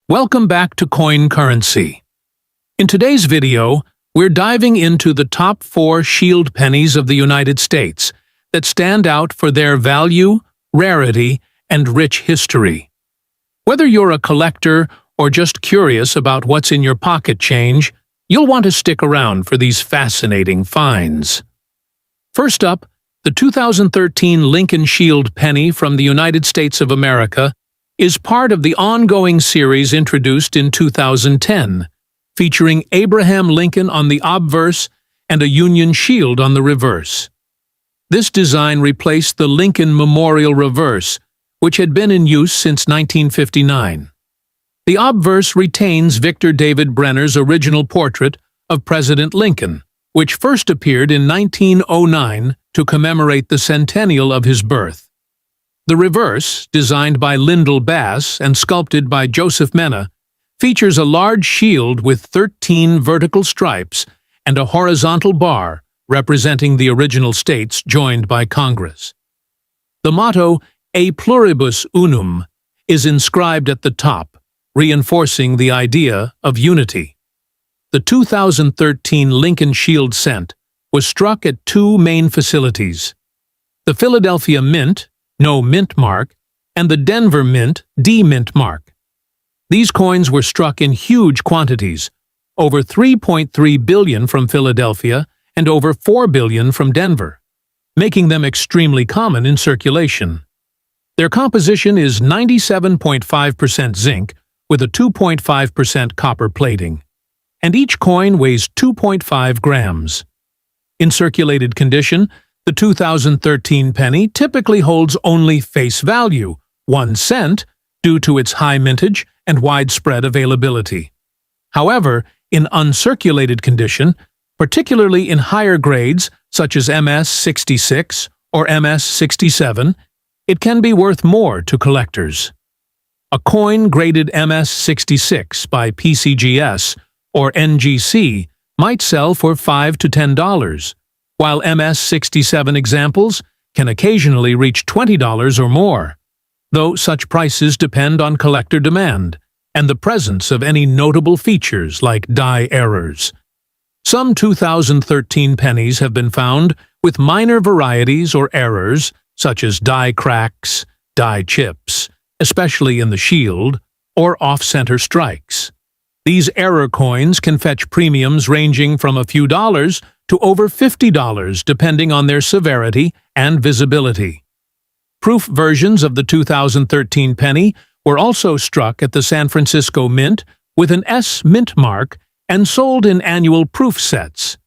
Welcome back to Coin Currency. In today's video, we're diving into the top 4 shield pennies of the United States that stand out for their value, rarity, and rich history. Whether you're a collector or just curious about what's in your pocket change, you'll want to stick around for these fascinating finds. First up, the 2013 Lincoln Shield penny from the United States of America is part of the ongoing series introduced in 2010, featuring Abraham Lincoln on the obverse and a Union shield on the reverse. This design replaced the Lincoln Memorial reverse, which had been in use since 1959. The obverse retains Victor David Brenner's original portrait of President Lincoln, which first appeared in 1909 to commemorate the centennial of his birth. The reverse, designed by Lyndall Bass and sculpted by Joseph Mena, features a large shield with 13 vertical stripes and a horizontal bar representing the original states joined by Congress. The motto, "A pluribus unum," is inscribed at the top, reinforcing the idea of unity. The 2013 Lincoln Shield cent was struck at 2 main facilities: the Philadelphia Mint, no mint mark, and the Denver Mint, D mint mark. These coins were struck in huge quantities, over 3.3 billion from Philadelphia and over 4 billion from Denver, making them extremely common in circulation. Their composition is 97.5% zinc with a 2.5% copper plating, and each coin weighs 2.5 grams. In circulated condition, the 2013 penny typically holds only face value, 1 cent, due to its high mintage and widespread availability. However, in uncirculated condition, particularly in higher grades such as MS-66 or MS-67, it can be worth more to collectors. A coin graded MS-66 by PCGS or NGC might sell for $5 to $10, while MS-67 examples can occasionally reach $20 or more, though such prices depend on collector demand and the presence of any notable features like die errors. Some 2013 pennies have been found with minor varieties or errors, such as die cracks, die chips, especially in the shield, or off-center strikes. These error coins can fetch premiums ranging from a few dollars to over $50 depending on their severity and visibility. Proof versions of the 2013 penny were also struck at the San Francisco Mint with an S mint mark and sold in annual proof sets.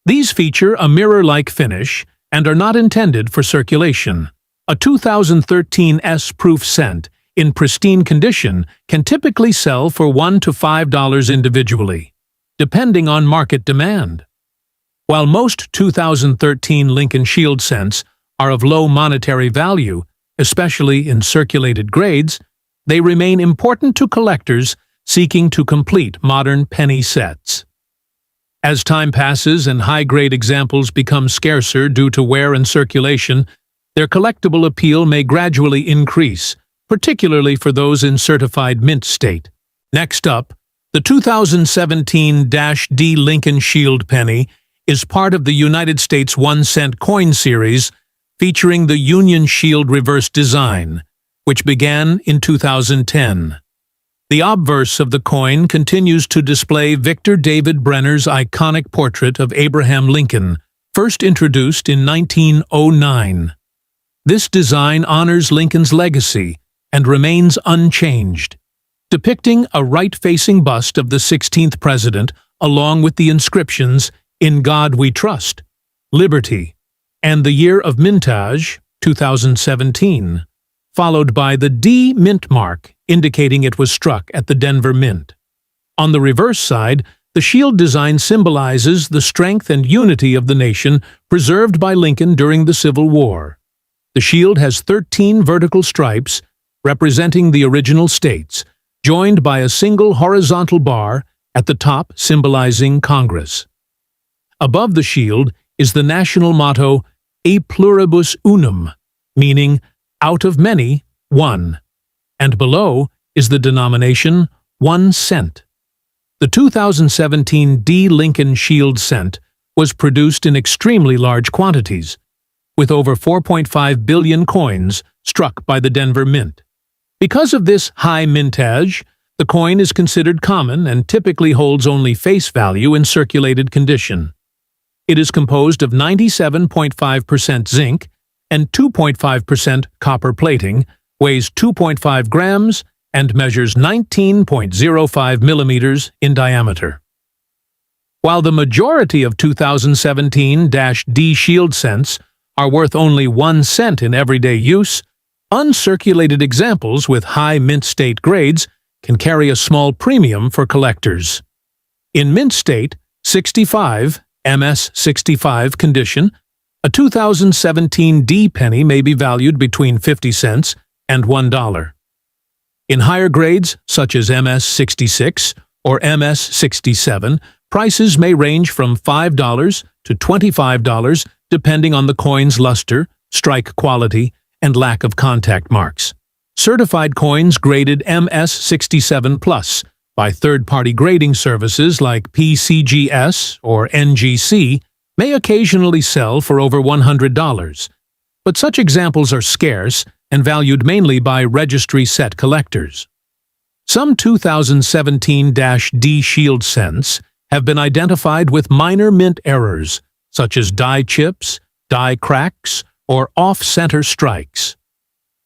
These feature a mirror-like finish and are not intended for circulation. A 2013 S proof cent in pristine condition can typically sell for $1 to $5 individually, depending on market demand. While most 2013 Lincoln Shield cents are of low monetary value, especially in circulated grades, they remain important to collectors seeking to complete modern penny sets. As time passes and high-grade examples become scarcer due to wear and circulation, their collectible appeal may gradually increase, particularly for those in certified mint state. Next up, the 2017-D Lincoln Shield penny is part of the United States 1-cent coin series featuring the Union Shield reverse design, which began in 2010. The obverse of the coin continues to display Victor David Brenner's iconic portrait of Abraham Lincoln, first introduced in 1909. This design honors Lincoln's legacy and remains unchanged, depicting a right-facing bust of the 16th president along with the inscriptions "In God We Trust," "Liberty," and the year of mintage, 2017, followed by the D mint mark indicating it was struck at the Denver Mint. On the reverse side, the shield design symbolizes the strength and unity of the nation preserved by Lincoln during the Civil War. The shield has 13 vertical stripes representing the original states, joined by a single horizontal bar at the top symbolizing Congress. Above the shield is the national motto, "A pluribus unum," meaning out of many, one, and below is the denomination 1 cent. The 2017 D. Lincoln Shield cent was produced in extremely large quantities, with over 4.5 billion coins struck by the Denver Mint. Because of this high mintage, the coin is considered common and typically holds only face value in circulated condition. It is composed of 97.5% zinc and 2.5% copper plating, weighs 2.5 grams, and measures 19.05 millimeters in diameter. While the majority of 2017-D Shield cents are worth only 1 cent in everyday use, uncirculated examples with high mint state grades can carry a small premium for collectors. In mint state 65, MS65 condition, a 2017 D penny may be valued between 50 cents and $1. In higher grades, such as MS66 or MS67, prices may range from $5 to $25 depending on the coin's luster, strike quality, and lack of contact marks. Certified coins graded MS67+ by third-party grading services like PCGS or NGC may occasionally sell for over $100, but such examples are scarce and valued mainly by registry-set collectors. Some 2017-D Shield cents have been identified with minor mint errors, such as die chips, die cracks, or off-center strikes.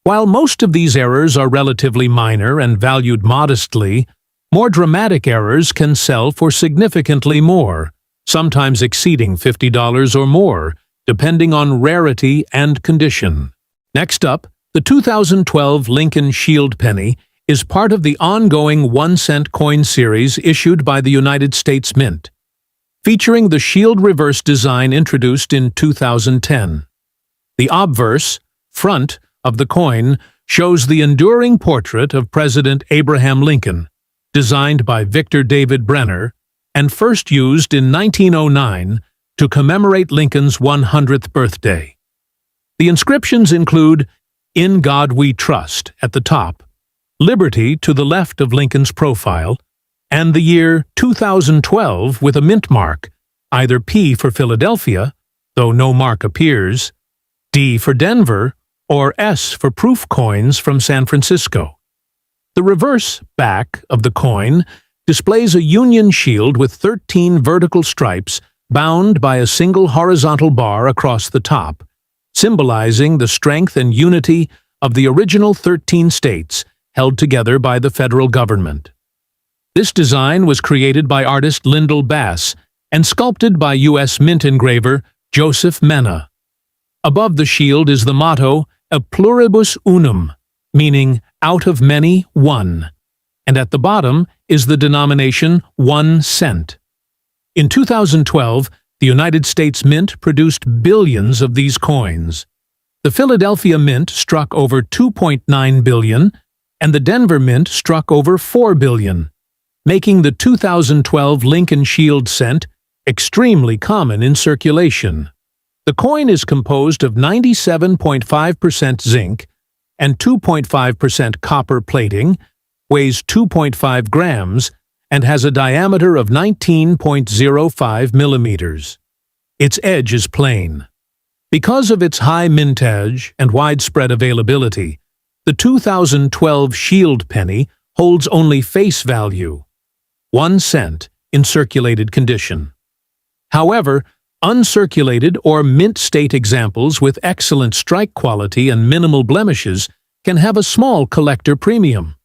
While most of these errors are relatively minor and valued modestly, more dramatic errors can sell for significantly more, sometimes exceeding $50 or more, depending on rarity and condition. Next up, the 2012 Lincoln Shield penny is part of the ongoing 1-cent coin series issued by the United States Mint, featuring the shield reverse design introduced in 2010. The obverse, front, of the coin shows the enduring portrait of President Abraham Lincoln, designed by Victor David Brenner, and first used in 1909 to commemorate Lincoln's 100th birthday. The inscriptions include "In God We Trust" at the top, "Liberty" to the left of Lincoln's profile, and the year 2012 with a mint mark, either P for Philadelphia, though no mark appears, D for Denver, or S for proof coins from San Francisco. The reverse back of the coin displays a Union shield with 13 vertical stripes bound by a single horizontal bar across the top, symbolizing the strength and unity of the original 13 states held together by the federal government. This design was created by artist Lyndall Bass and sculpted by U.S. Mint engraver Joseph Mena. Above the shield is the motto "A pluribus unum," meaning "out of many, one," and at the bottom is the denomination 1 cent. In 2012, the United States Mint produced billions of these coins. The Philadelphia Mint struck over 2.9 billion, and the Denver Mint struck over 4 billion, making the 2012 Lincoln Shield cent extremely common in circulation. The coin is composed of 97.5% zinc and 2.5% copper plating, weighs 2.5 grams, and has a diameter of 19.05 millimeters. Its edge is plain. Because of its high mintage and widespread availability, the 2012 Shield penny holds only face value, 1 cent, in circulated condition. However, uncirculated or mint state examples with excellent strike quality and minimal blemishes can have a small collector premium.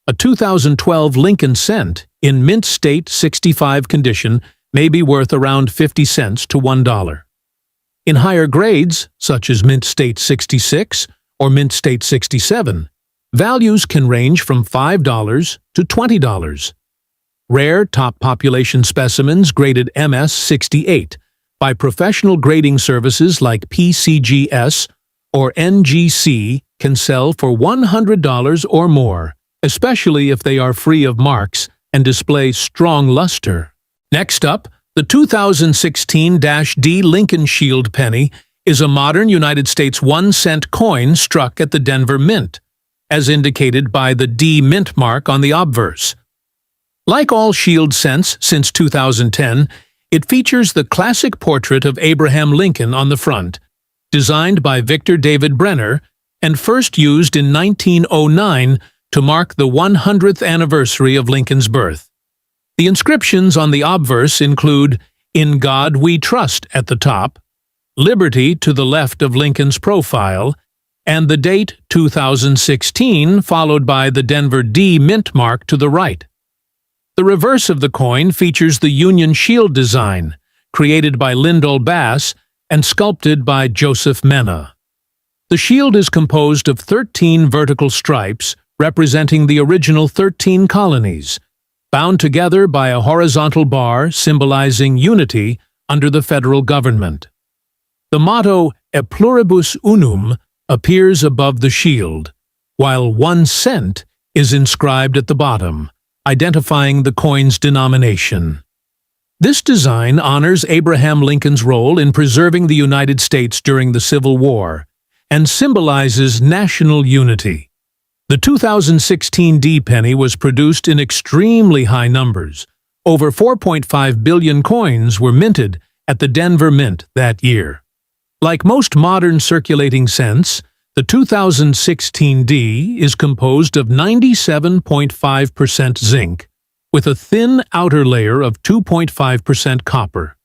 A 2012 Lincoln cent in mint state 65 condition may be worth around 50 cents to $1. In higher grades, such as mint state 66 or mint state 67, values can range from $5 to $20. Rare top population specimens graded MS68 by professional grading services like PCGS or NGC can sell for $100 or more, especially if they are free of marks and display strong luster. Next up, the 2016-D Lincoln Shield penny is a modern United States 1-cent coin struck at the Denver Mint, as indicated by the D mint mark on the obverse. Like all Shield cents since 2010, it features the classic portrait of Abraham Lincoln on the front, designed by Victor David Brenner and first used in 1909 to mark the 100th anniversary of Lincoln's birth. The inscriptions on the obverse include "In God We Trust" at the top, "Liberty" to the left of Lincoln's profile, and the date 2016 followed by the Denver D mint mark to the right. The reverse of the coin features the Union Shield design, created by Lyndall Bass and sculpted by Joseph Mena. The shield is composed of 13 vertical stripes representing the original 13 colonies, bound together by a horizontal bar symbolizing unity under the federal government. The motto "E pluribus unum" appears above the shield, while 1 cent is inscribed at the bottom, identifying the coin's denomination. This design honors Abraham Lincoln's role in preserving the United States during the Civil War and symbolizes national unity. The 2016 D penny was produced in extremely high numbers. Over 4.5 billion coins were minted at the Denver Mint that year. Like most modern circulating cents, the 2016 D is composed of 97.5% zinc, with a thin outer layer of 2.5% copper.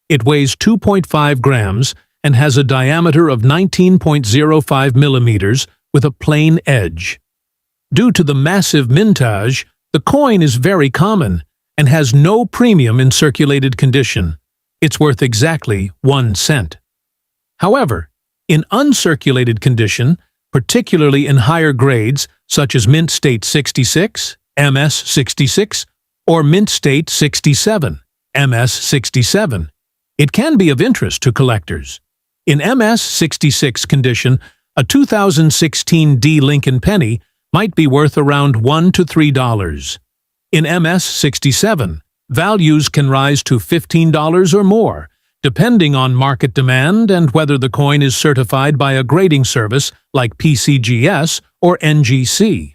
It weighs 2.5 grams and has a diameter of 19.05 millimeters with a plain edge. Due to the massive mintage, the coin is very common and has no premium in circulated condition. It's worth exactly 1 cent. However, in uncirculated condition, particularly in higher grades such as Mint State 66, MS 66, or Mint State 67, MS 67, it can be of interest to collectors. In MS 66 condition, a 2016 D Lincoln penny might be worth around $1 to $3. In MS 67, values can rise to $15 or more, depending on market demand and whether the coin is certified by a grading service like PCGS or NGC.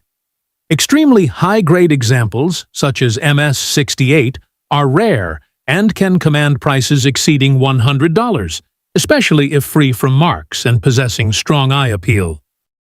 Extremely high-grade examples, such as MS 68, are rare and can command prices exceeding $100, especially if free from marks and possessing strong eye appeal.